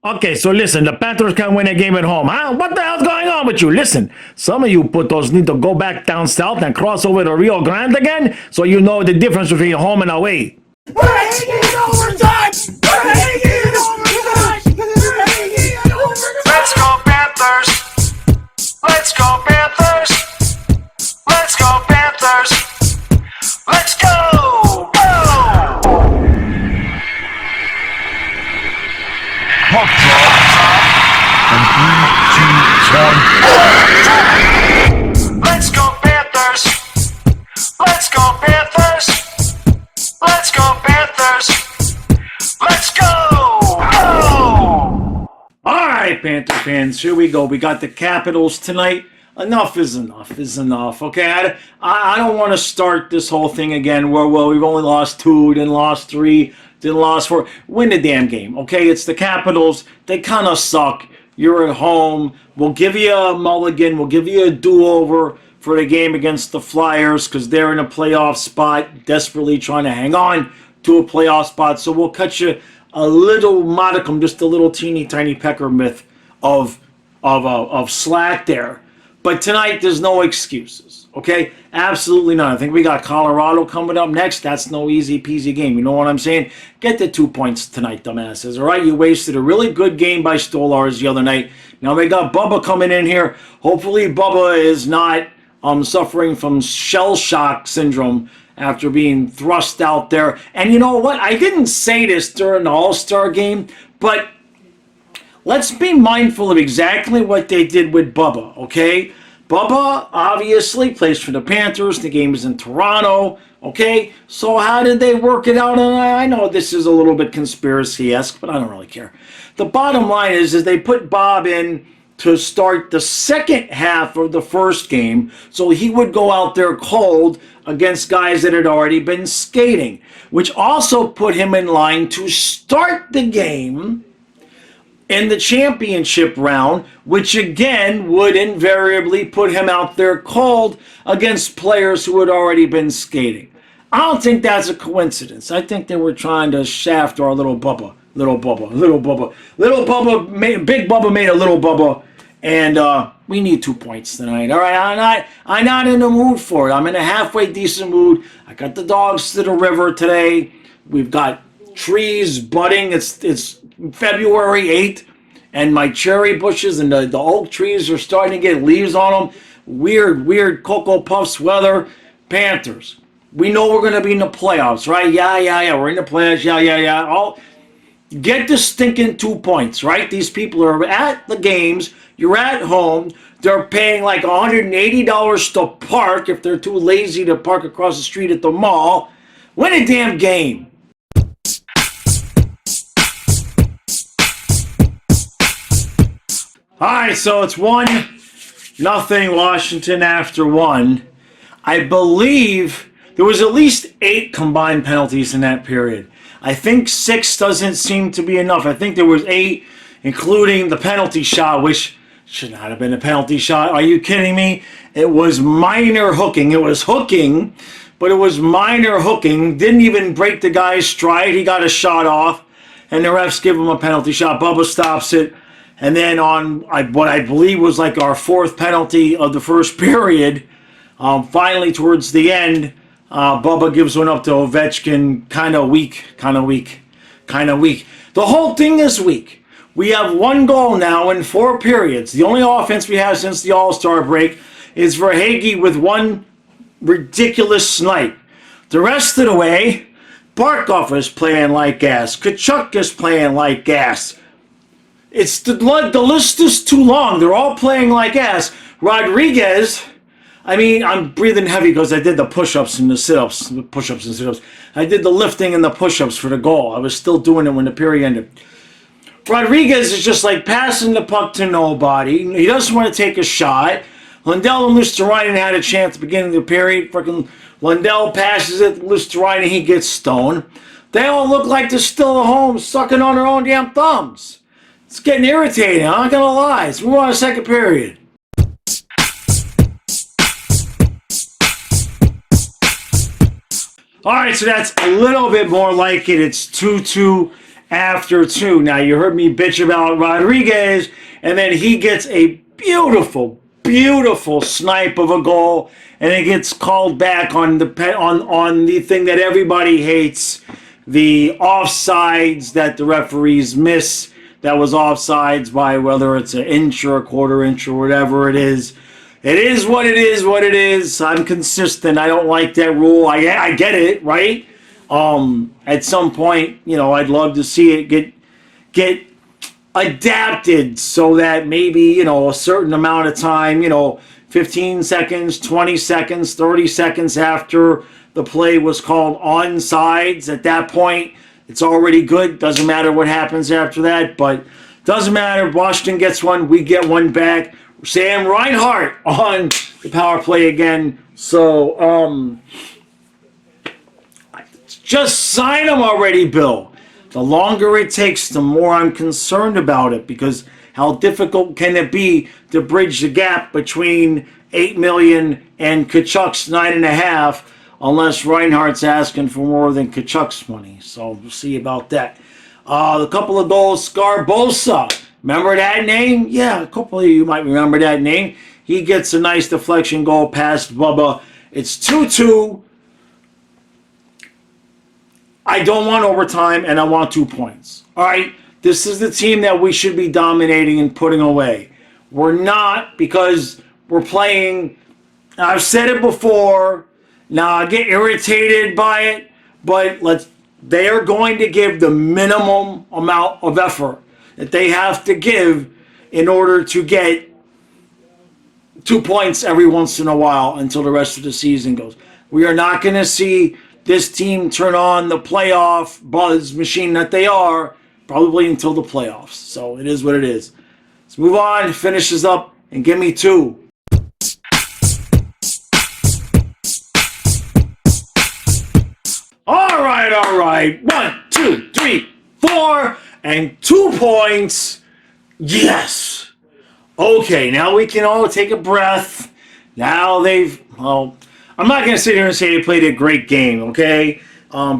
Okay, so listen, the Panthers can't win a game at home. Huh? What the hell's going on with you? Listen, some of you putos need to go back down south and cross over the Rio Grande again so you know the difference between home and away. We're hanging overtime! We're hanging overtime! We're hanging overtime! Let's go Panthers! Let's go Panthers! Let's go Panthers! Let's go! Go! Puck drop. And 3, 2, 1. Let's go Panthers! Let's go Panthers! Let's go Panthers! Let's go! Go! All right, Panther fans, here we go. We got the Capitals tonight. Enough is enough, okay? I don't want to start this whole thing again where, well, we've only lost 2, then lost 3, then lost 4. Win the damn game, okay? It's the Capitals. They kind of suck. You're at home. We'll give you a mulligan. We'll give you a do-over for the game against the Flyers because they're in a playoff spot, desperately trying to hang on to a playoff spot. So we'll cut you a little modicum, just a little teeny tiny pecker myth of slack there. But tonight, there's no excuses, okay? Absolutely none. I think we got Colorado coming up next. That's no easy peasy game. You know what I'm saying? Get the 2 points tonight, dumbasses, all right? You wasted a really good game by Stolars the other night. Now they got Bubba coming in here. Hopefully Bubba is not suffering from shell shock syndrome after being thrust out there. And you know what? I didn't say this during the All-Star game, but let's be mindful of exactly what they did with Bubba, okay? Bubba obviously plays for the Panthers. The game is in Toronto, okay? So how did they work it out? And I know this is a little bit conspiracy-esque, but I don't really care. The bottom line is they put Bob in to start the second half of the first game, so he would go out there cold against guys that had already been skating, which also put him in line to start the game in the championship round, which again would invariably put him out there cold against players who had already been skating. I don't think that's a coincidence. I think they were trying to shaft our little Bubba. Big Bubba made a little Bubba, and we need 2 points tonight. All right, I'm not in the mood for it. I'm in a halfway decent mood. I got the dogs to the river today. We've got trees budding. It's February 8th, and my cherry bushes and the oak trees are starting to get leaves on them. Weird Cocoa Puffs weather. Panthers. We know we're going to be in the playoffs, right? Yeah. We're in the playoffs. Yeah. Get the stinking 2 points, right? These people are at the games. You're at home. They're paying like $180 to park if they're too lazy to park across the street at the mall. Win a damn game. All right, so it's 1-0 Washington after 1. I believe there was at least 8 combined penalties in that period. I think 6 doesn't seem to be enough. I think there was 8, including the penalty shot, which should not have been a penalty shot. Are you kidding me? It was minor hooking. It was hooking, but it was minor hooking. Didn't even break the guy's stride. He got a shot off, and the refs give him a penalty shot. Bubba stops it. And then on what I believe was like our 4th penalty of the first period, finally towards the end, Bubba gives one up to Ovechkin. Kind of weak. The whole thing is weak. We have 1 goal now in 4 periods. The only offense we have since the All-Star break is Verhaeghe with 1 ridiculous snipe. The rest of the way, Barkov is playing like gas. Tkachuk is playing like gas. It's the list is too long. They're all playing like ass. Rodriguez, I mean, I'm breathing heavy because I did the push-ups and the sit-ups. I did the lifting and the push-ups for the goal. I was still doing it when the period ended. Rodriguez is just like passing the puck to nobody. He doesn't want to take a shot. Lundell and Luostarinen had a chance at the beginning of the period. Freaking Lundell passes it. Luostarinen, he gets stoned. They all look like they're still at home sucking on their own damn thumbs. It's getting irritating, I'm not going to lie. So we want a second period. All right, so that's a little bit more like it. It's 2-2 after two. Now, you heard me bitch about Rodriguez, and then he gets a beautiful, beautiful snipe of a goal, and it gets called back on the thing that everybody hates, the offsides that the referees miss. That was offsides by whether it's an inch or a quarter inch or whatever it is. It is what it is, what it is. I'm consistent. I don't like that rule. I get it, right? At some point, I'd love to see it get adapted so that maybe, a certain amount of time, 15 seconds, 20 seconds, 30 seconds after the play was called onsides. At that point, it's already good. Doesn't matter what happens after that, but doesn't matter. Washington gets one. We get one back. Sam Reinhart on the power play again. So, just sign him already, Bill. The longer it takes, the more I'm concerned about it, because how difficult can it be to bridge the gap between $8 million and Kachuk's $9.5 unless Reinhardt's asking for more than Kachuk's money. So we'll see about that. A couple of goals, Scarbosa. Remember that name? Yeah, a couple of you might remember that name. He gets a nice deflection goal past Bubba. It's 2-2. I don't want overtime, and I want 2 points. All right? This is the team that we should be dominating and putting away. We're not, because we're playing. I've said it before. Now, I get irritated by it, but they are going to give the minimum amount of effort that they have to give in order to get 2 points every once in a while until the rest of the season goes. We are not going to see this team turn on the playoff buzz machine that they are probably until the playoffs. So it is what it is. Let's move on, finishes up, and give me 2. All right. 1, 2, 3, 4, and 2 points. Yes. Okay, now we can all take a breath. Now I'm not going to sit here and say they played a great game, okay?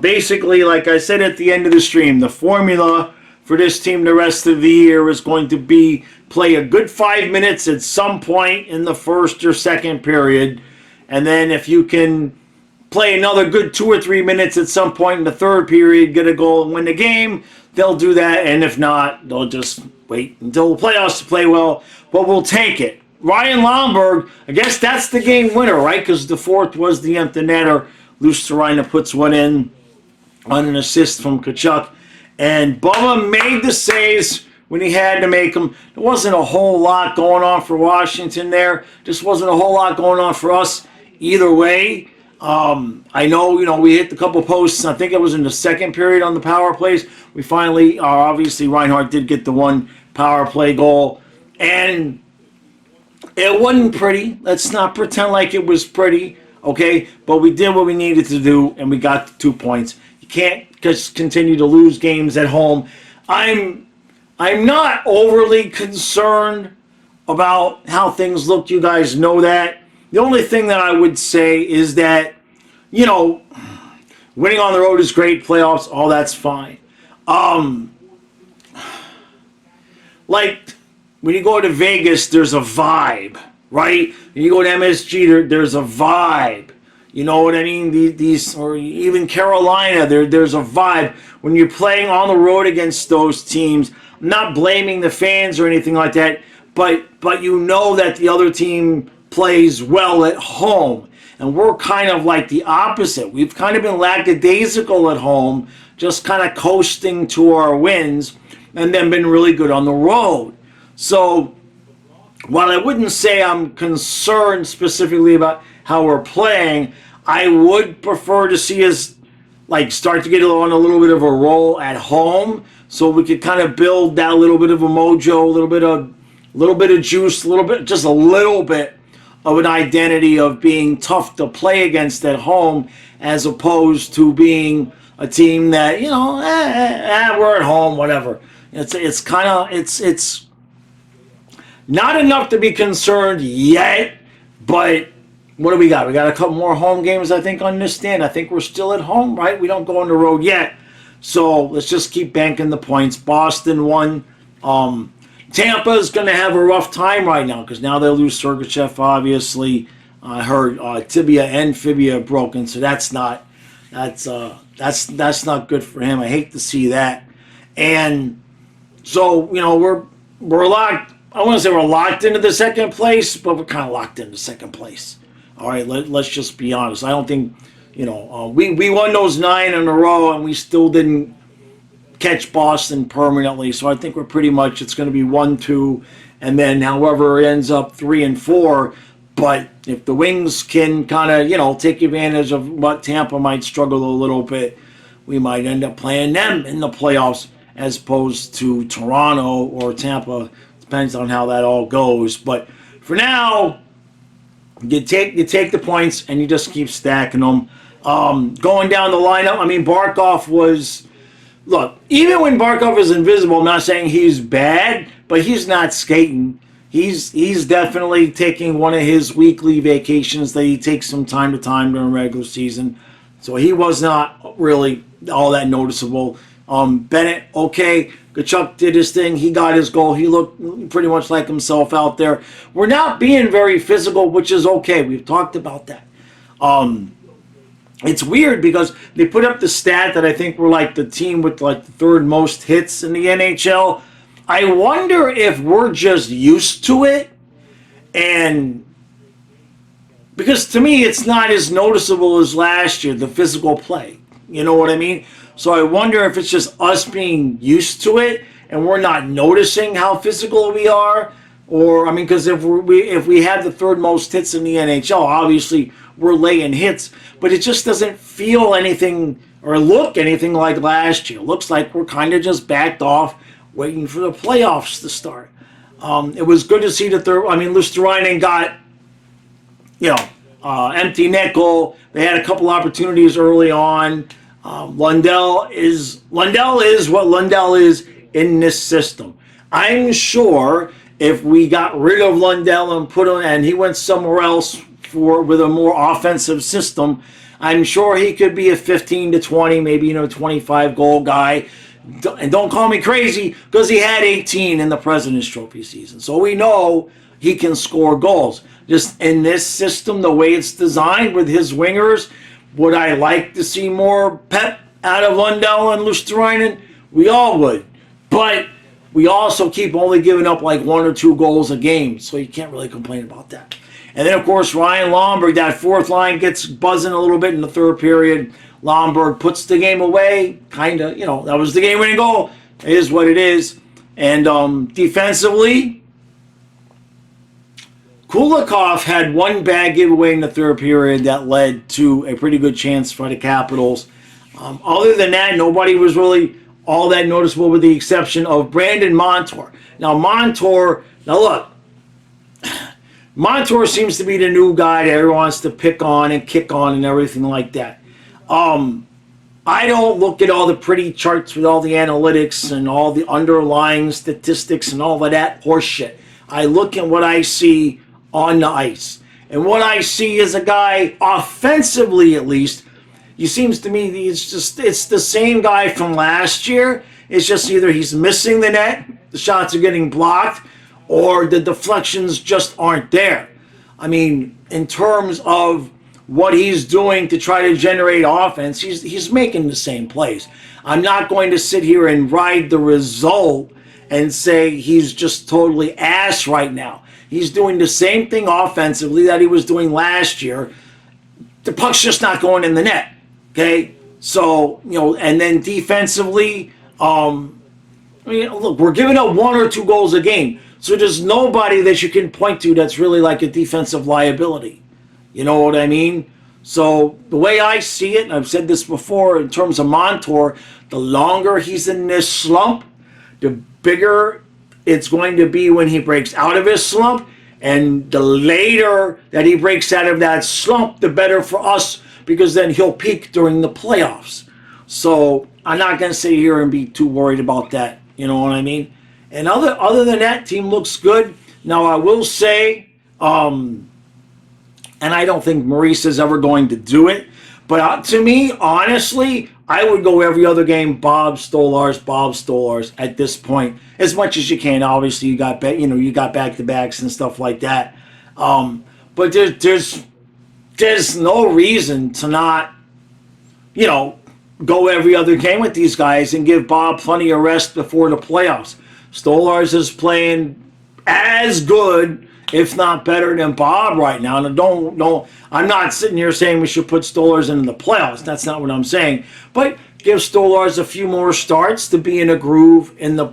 Basically, like I said at the end of the stream, the formula for this team the rest of the year is going to be play a good 5 minutes at some point in the first or second period, and then if you can play another good 2 or 3 minutes at some point in the third period, get a goal and win the game, they'll do that, and if not, they'll just wait until the playoffs to play well, but we'll take it. Ryan Lomberg, I guess that's the game winner, right? Because the fourth was the empty netter. Lusterina puts one in on an assist from Kachuk. And Bubba made the saves when he had to make them. There wasn't a whole lot going on for Washington there. Just wasn't a whole lot going on for us either way. I know, we hit a couple posts. I think it was in the second period on the power plays. We finally, obviously, Reinhardt did get the one power play goal. And it wasn't pretty. Let's not pretend like it was pretty, okay? But we did what we needed to do, and we got the 2 points. You can't just continue to lose games at home. I'm not overly concerned about how things looked. You guys know that. The only thing that I would say is that, winning on the road is great. Playoffs, all that's fine. When you go to Vegas, there's a vibe, right? When you go to MSG, there's a vibe. You know what I mean? These or even Carolina, there's a vibe. When you're playing on the road against those teams, I'm not blaming the fans or anything like that, but you know that the other team plays well at home. And we're kind of like the opposite. We've kind of been lackadaisical at home, just kind of coasting to our wins, and then been really good on the road. So, while I wouldn't say I'm concerned specifically about how we're playing, I would prefer to see us start to get on a little bit of a roll at home, so we could kind of build that little bit of a mojo, a little bit of juice, just a little bit of an identity of being tough to play against at home, as opposed to being a team that we're at home, whatever. It's not enough to be concerned yet, but what do we got? We got a couple more home games, I think, on this stand. I think we're still at home, right? We don't go on the road yet. So let's just keep banking the points. Boston won. Tampa's going to have a rough time right now because now they lose Sergachev, obviously. I heard tibia and fibia broken, so that's not good for him. I hate to see that. And so, we're locked. I want to say we're locked into the second place, but we're kind of locked into second place. All right, let's just be honest. I don't think, we won those 9 in a row, and we still didn't catch Boston permanently. So I think we're pretty much, it's going to be 1, 2, and then however it ends up 3 and 4. But if the Wings can kind of, take advantage of what Tampa might struggle a little bit, we might end up playing them in the playoffs as opposed to Toronto or Tampa. Depends on how that all goes. But for now, you take the points and you just keep stacking them. Going down the lineup, Barkov was... Look, even when Barkov is invisible, I'm not saying he's bad, but he's not skating. He's definitely taking one of his weekly vacations that he takes from time to time during regular season. So he was not really all that noticeable. Bennett, okay. Kachuk did his thing. He got his goal. He looked pretty much like himself out there. We're not being very physical, which is okay. We've talked about that. It's weird because they put up the stat that I think we're like the team with like the 3rd most hits in the NHL. I wonder if we're just used to it, and because to me it's not as noticeable as last year, the physical play. You know what I mean? So I wonder if it's just us being used to it and we're not noticing how physical we are, or because if we have the 3rd most hits in the NHL, obviously we're laying hits, but it just doesn't feel anything or look anything like last year. It looks like we're kind of just backed off, waiting for the playoffs to start. It was good to see that Luosterainen got, empty net goal. They had a couple opportunities early on. Lundell is what Lundell is in this system. I'm sure if we got rid of Lundell and he went somewhere else with a more offensive system, I'm sure he could be a 15 to 20, maybe 25 goal guy. And don't call me crazy because he had 18 in the President's Trophy season. So we know he can score goals. Just in this system, the way it's designed with his wingers, would I like to see more pep out of Lundell and Luosterainen? We all would. But we also keep only giving up like 1 or 2 goals a game. So you can't really complain about that. And then, of course, Ryan Lomberg, that 4th line gets buzzing a little bit in the 3rd period. Lomberg puts the game away, kind of, that was the game-winning goal. It is what it is. And defensively, Kulikov had one bad giveaway in the 3rd period that led to a pretty good chance for the Capitals. Other than that, nobody was really all that noticeable with the exception of Brandon Montour. Now, look, Montour seems to be the new guy that everyone wants to pick on and kick on and everything like that. I don't look at all the pretty charts with all the analytics and all the underlying statistics and all of that horse shit. I look at what I see on the ice. And what I see is a guy, offensively at least, it seems to me it's the same guy from last year. It's just either he's missing the net, the shots are getting blocked, or the deflections just aren't there. In terms of what he's doing to try to generate offense, he's making the same plays. I'm not going to sit here and ride the result and say he's just totally ass right now. He's doing the same thing offensively that he was doing last year. The puck's just not going in the net. Okay? So, and then defensively, look, we're giving up 1 or 2 goals a game. So there's nobody that you can point to that's really like a defensive liability. You know what I mean? So the way I see it, and I've said this before in terms of Montour, the longer he's in this slump, the bigger it's going to be when he breaks out of his slump. And the later that he breaks out of that slump, the better for us, because then he'll peak during the playoffs. So I'm not going to sit here and be too worried about that. You know what I mean? And other than that, team looks good. Now, I will say, and I don't think Maurice is ever going to do it, but to me, honestly, I would go every other game, Bob Stolars at this point, as much as you can. Obviously, you got back-to-backs and stuff like that. But there's no reason to not, go every other game with these guys and give Bob plenty of rest before the playoffs. Stolars is playing as good, if not better, than Bob right now. And don't. I'm not sitting here saying we should put Stolars into the playoffs. That's not what I'm saying. But give Stolars a few more starts to be in a groove in the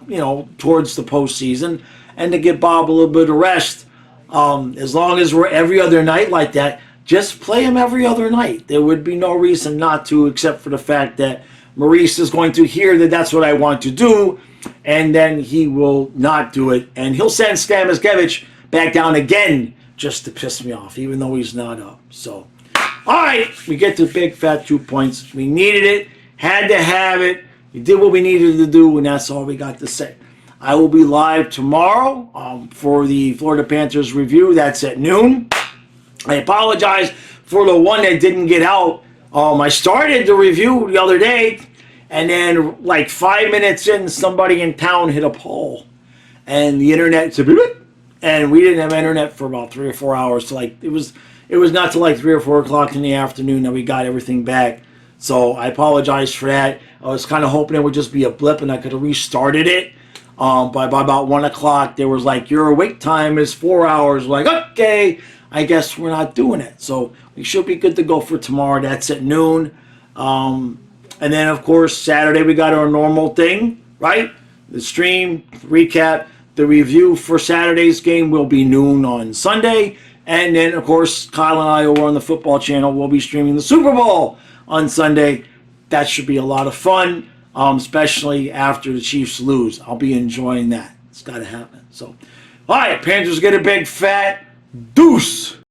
towards the postseason, and to give Bob a little bit of rest. As long as we're every other night like that, just play him every other night. There would be no reason not to, except for the fact that Maurice is going to hear that that's what I want to do, and then he will not do it, and he'll send Stamiskevich back down again just to piss me off, even though he's not up. So, all right, we get the big fat 2 points. We needed it, had to have it. We did what we needed to do, and that's all we got to say. I will be live tomorrow for the Florida Panthers review. That's at noon. I apologize for the one that didn't get out. I started the review the other day, and then like 5 minutes in, somebody in town hit a pole, and the internet said, and we didn't have internet for about 3 or 4 hours. So it was not till like 3 or 4 o'clock in the afternoon that we got everything back. So I apologize for that. I was kind of hoping it would just be a blip and I could have restarted it. But by about 1 o'clock, there was like, your wait time is 4 hours. Like, okay, I guess we're not doing it. So we should be good to go for tomorrow. That's at noon. And then, of course, Saturday we got our normal thing, right? The stream, recap, the review for Saturday's game will be noon on Sunday. And then, of course, Kyle and I over on the football channel will be streaming the Super Bowl on Sunday. That should be a lot of fun, especially after the Chiefs lose. I'll be enjoying that. It's got to happen. So, all right, Panthers get a big fat deuce.